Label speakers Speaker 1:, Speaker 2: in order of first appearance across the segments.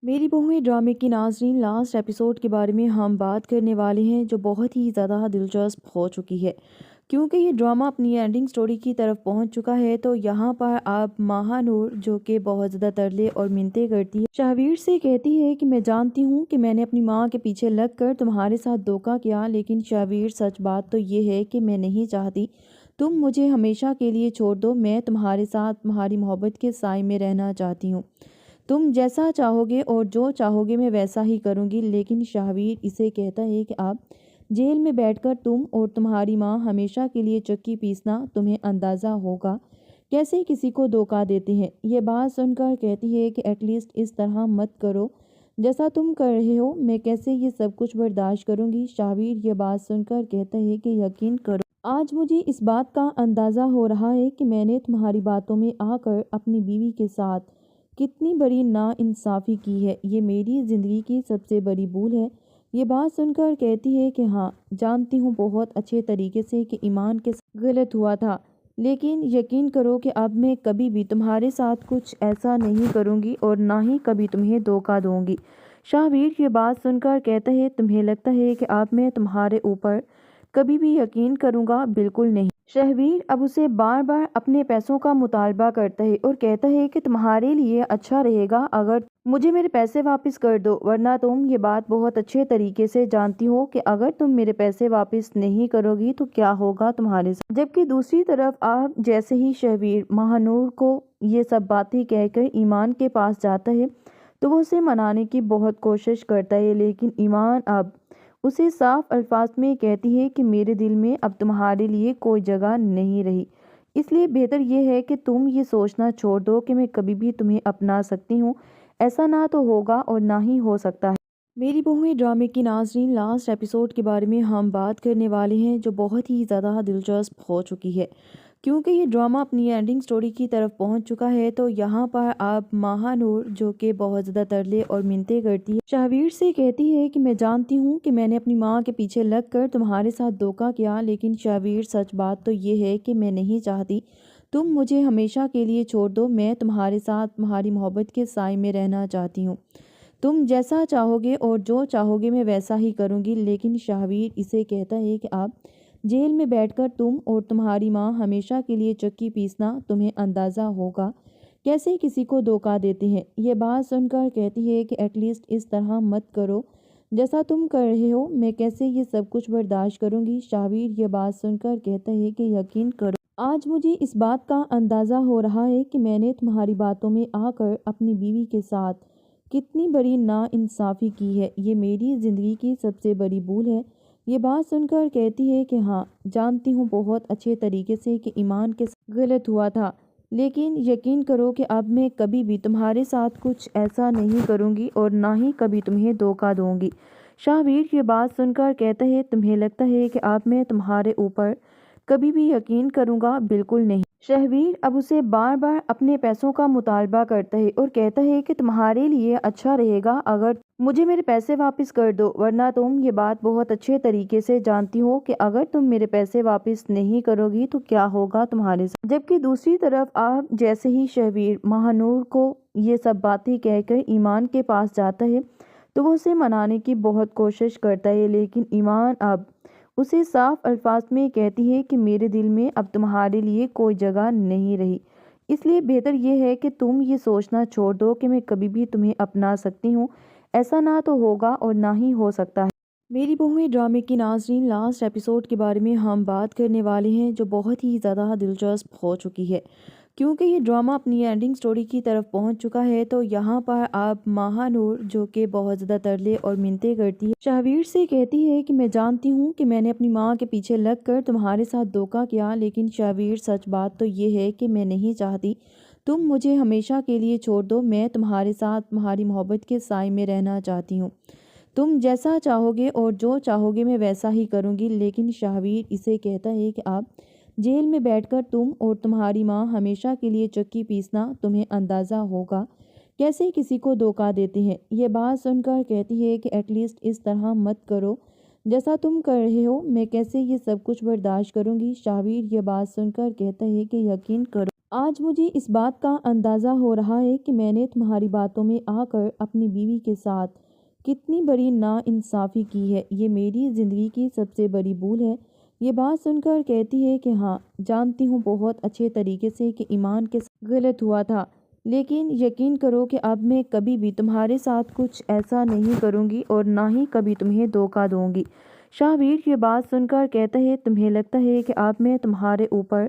Speaker 1: میری بہویں ڈرامے کی ناظرین، لاسٹ ایپیسوڈ کے بارے میں ہم بات کرنے والے ہیں جو بہت ہی زیادہ دلچسپ ہو چکی ہے، کیونکہ یہ ڈرامہ اپنی اینڈنگ سٹوری کی طرف پہنچ چکا ہے۔ تو یہاں پر اب ماہا نور، جو کہ بہت زیادہ ترلے اور منتیں کرتی ہے، شہویر سے کہتی ہے کہ میں جانتی ہوں کہ میں نے اپنی ماں کے پیچھے لگ کر تمہارے ساتھ دھوکہ کیا، لیکن شہویر سچ بات تو یہ ہے کہ میں نہیں چاہتی تم مجھے ہمیشہ کے لیے چھوڑ دو، میں تمہارے ساتھ تمہاری محبت کے سائے میں رہنا چاہتی ہوں، تم جیسا چاہو گے اور جو چاہو گے میں ویسا ہی کروں گی۔ لیکن شہویر اسے کہتا ہے کہ اب جیل میں بیٹھ کر تم اور تمہاری ماں ہمیشہ کے لیے چکی پیسنا، تمہیں اندازہ ہوگا کیسے کسی کو دھوکہ دیتے ہیں۔ یہ بات سن کر کہتی ہے کہ ایٹ لیسٹ اس طرح مت کرو جیسا تم کر رہے ہو، میں کیسے یہ سب کچھ برداشت کروں گی۔ شہویر یہ بات سن کر کہتا ہے کہ یقین کرو، آج مجھے اس بات کا اندازہ ہو رہا ہے کہ میں نے تمہاری باتوں میں آ کر اپنی بیوی کے ساتھ کتنی بڑی ناانصافی کی ہے، یہ میری زندگی کی سب سے بڑی بھول ہے۔ یہ بات سن کر کہتی ہے کہ ہاں، جانتی ہوں بہت اچھے طریقے سے کہ ایمان کے ساتھ غلط ہوا تھا، لیکن یقین کرو کہ اب میں کبھی بھی تمہارے ساتھ کچھ ایسا نہیں کروں گی اور نہ ہی کبھی تمہیں دھوکہ دوں گی۔ شہویر یہ بات سن کر کہتا ہے تمہیں لگتا ہے کہ اب میں تمہارے اوپر کبھی بھی یقین کروں گا؟ بالکل نہیں۔ شہویر اب اسے بار بار اپنے پیسوں کا مطالبہ کرتا ہے اور کہتا ہے کہ تمہارے لیے اچھا رہے گا اگر مجھے میرے پیسے واپس کر دو، ورنہ تم یہ بات بہت اچھے طریقے سے جانتی ہو کہ اگر تم میرے پیسے واپس نہیں کرو گی تو کیا ہوگا تمہارے ساتھ۔ جبکہ دوسری طرف آپ جیسے ہی شہویر ماہا نور کو یہ سب باتیں کہہ کر ایمان کے پاس جاتا ہے تو وہ اسے منانے کی بہت کوشش کرتا ہے، لیکن ایمان اب اسے صاف الفاظ میں کہتی ہے کہ میرے دل میں اب تمہارے لیے کوئی جگہ نہیں رہی، اس لیے بہتر یہ ہے کہ تم یہ سوچنا چھوڑ دو کہ میں کبھی بھی تمہیں اپنا سکتی ہوں، ایسا نہ تو ہوگا اور نہ ہی ہو سکتا ہے۔ میری بہویں ڈرامے کی ناظرین، لاسٹ ایپیسوڈ کے بارے میں ہم بات کرنے والے ہیں جو بہت ہی زیادہ دلچسپ ہو چکی ہے، کیونکہ یہ ڈرامہ اپنی اینڈنگ سٹوری کی طرف پہنچ چکا ہے۔ تو یہاں پر اب ماہا نور، جو کہ بہت زیادہ ترلے اور منتیں کرتی ہے، شہویر سے کہتی ہے کہ میں جانتی ہوں کہ میں نے اپنی ماں کے پیچھے لگ کر تمہارے ساتھ دھوکہ کیا، لیکن شہویر سچ بات تو یہ ہے کہ میں نہیں چاہتی تم مجھے ہمیشہ کے لیے چھوڑ دو، میں تمہارے ساتھ تمہاری محبت کے سائے میں رہنا چاہتی ہوں، تم جیسا چاہو گے اور جو چاہو گے میں ویسا ہی کروں گی۔ لیکن شہویر اسے کہتا ہے کہ اب جیل میں بیٹھ کر تم اور تمہاری ماں ہمیشہ کے لیے چکی پیسنا، تمہیں اندازہ ہوگا کیسے کسی کو دھوکہ دیتے ہیں۔ یہ بات سن کر کہتی ہے کہ ایٹ لیسٹ اس طرح مت کرو جیسا تم کر رہے ہو، میں کیسے یہ سب کچھ برداشت کروں گی۔ شہویر یہ بات سن کر کہتا ہے کہ یقین کرو، آج مجھے اس بات کا اندازہ ہو رہا ہے کہ میں نے تمہاری باتوں میں آ کر اپنی بیوی کے ساتھ کتنی بڑی ناانصافی کی ہے، یہ میری زندگی کی سب سے بڑی بھول ہے۔ یہ بات سن کر کہتی ہے کہ ہاں، جانتی ہوں بہت اچھے طریقے سے کہ ایمان کے ساتھ غلط ہوا تھا، لیکن یقین کرو کہ اب میں کبھی بھی تمہارے ساتھ کچھ ایسا نہیں کروں گی اور نہ ہی کبھی تمہیں دھوکہ دوں گی۔ شہویر یہ بات سن کر کہتا ہے تمہیں لگتا ہے کہ اب میں تمہارے اوپر کبھی بھی یقین کروں گا؟ بالکل نہیں۔ شہویر اب اسے بار بار اپنے پیسوں کا مطالبہ کرتا ہے اور کہتا ہے کہ تمہارے لیے اچھا رہے گا اگر مجھے میرے پیسے واپس کر دو، ورنہ تم یہ بات بہت اچھے طریقے سے جانتی ہو کہ اگر تم میرے پیسے واپس نہیں کرو گی تو کیا ہوگا تمہارے ساتھ۔ جبکہ دوسری طرف آپ جیسے ہی شہویر ماہا نور کو یہ سب باتیں کہہ کر ایمان کے پاس جاتا ہے تو وہ اسے منانے کی بہت کوشش کرتا ہے، لیکن ایمان اب اسے صاف الفاظ میں کہتی ہے کہ میرے دل میں اب تمہارے لیے کوئی جگہ نہیں رہی، اس لیے بہتر یہ ہے کہ تم یہ سوچنا چھوڑ دو کہ میں کبھی بھی تمہیں اپنا سکتی ہوں، ایسا نہ تو ہوگا اور نہ ہی ہو سکتا ہے۔ میری بہویں ڈرامے کی ناظرین، لاسٹ ایپیسوڈ کے بارے میں ہم بات کرنے والے ہیں جو بہت ہی زیادہ دلچسپ ہو چکی ہے، کیونکہ یہ ڈرامہ اپنی اینڈنگ سٹوری کی طرف پہنچ چکا ہے۔ تو یہاں پر اب ماہا نور، جو کہ بہت زیادہ ترلے اور منتیں کرتی ہے، شہویر سے کہتی ہے کہ میں جانتی ہوں کہ میں نے اپنی ماں کے پیچھے لگ کر تمہارے ساتھ دھوکہ کیا، لیکن شہویر سچ بات تو یہ ہے کہ میں نہیں چاہتی تم مجھے ہمیشہ کے لیے چھوڑ دو، میں تمہارے ساتھ تمہاری محبت کے سائے میں رہنا چاہتی ہوں، تم جیسا چاہو گے اور جو چاہو گے میں ویسا ہی کروں گی۔ لیکن شہویر اسے کہتا ہے کہ اب جیل میں بیٹھ کر تم اور تمہاری ماں ہمیشہ کے لیے چکی پیسنا، تمہیں اندازہ ہوگا کیسے کسی کو دھوکہ دیتے ہیں۔ یہ بات سن کر کہتی ہے کہ ایٹ لیسٹ اس طرح مت کرو جیسا تم کر رہے ہو، میں کیسے یہ سب کچھ برداشت کروں گی۔ شہویر یہ بات سن کر کہتا ہے کہ یقین کرو، آج مجھے اس بات کا اندازہ ہو رہا ہے کہ میں نے تمہاری باتوں میں آ کر اپنی بیوی کے ساتھ کتنی بڑی ناانصافی کی ہے۔ یہ میری زندگی کی سب سے بڑی بھول ہے۔ یہ بات سن کر کہتی ہے کہ ہاں، جانتی ہوں بہت اچھے طریقے سے کہ ایمان کے ساتھ غلط ہوا تھا، لیکن یقین کرو کہ اب میں کبھی بھی تمہارے ساتھ کچھ ایسا نہیں کروں گی اور نہ ہی کبھی تمہیں دھوکہ دوں گی۔ شہبیر یہ بات سن کر کہتا ہے تمہیں لگتا ہے کہ اب میں تمہارے اوپر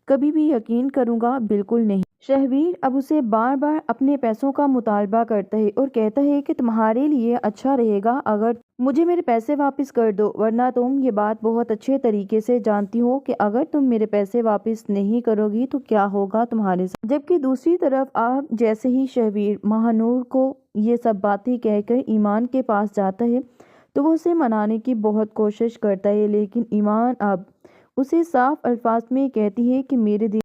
Speaker 1: کبھی بھی یقین کروں گا؟ بالکل نہیں۔ شہبیر اب اسے بار بار اپنے پیسوں کا مطالبہ کرتا ہے اور کہتا ہے کہ تمہارے لیے اچھا رہے گا اگر مجھے میرے پیسے واپس کر دو، ورنہ تم یہ بات بہت اچھے طریقے سے جانتی ہو کہ اگر تم میرے پیسے واپس نہیں کرو گی تو کیا ہوگا تمہارے ساتھ۔ جبکہ دوسری طرف آپ جیسے ہی شہبیر مہانور کو یہ سب باتیں کہہ کر ایمان کے پاس جاتا ہے تو وہ اسے منانے کی بہت کوشش کرتا ہے، لیکن ایمان اب اسے صاف الفاظ میں کہتی ہے کہ میرے دل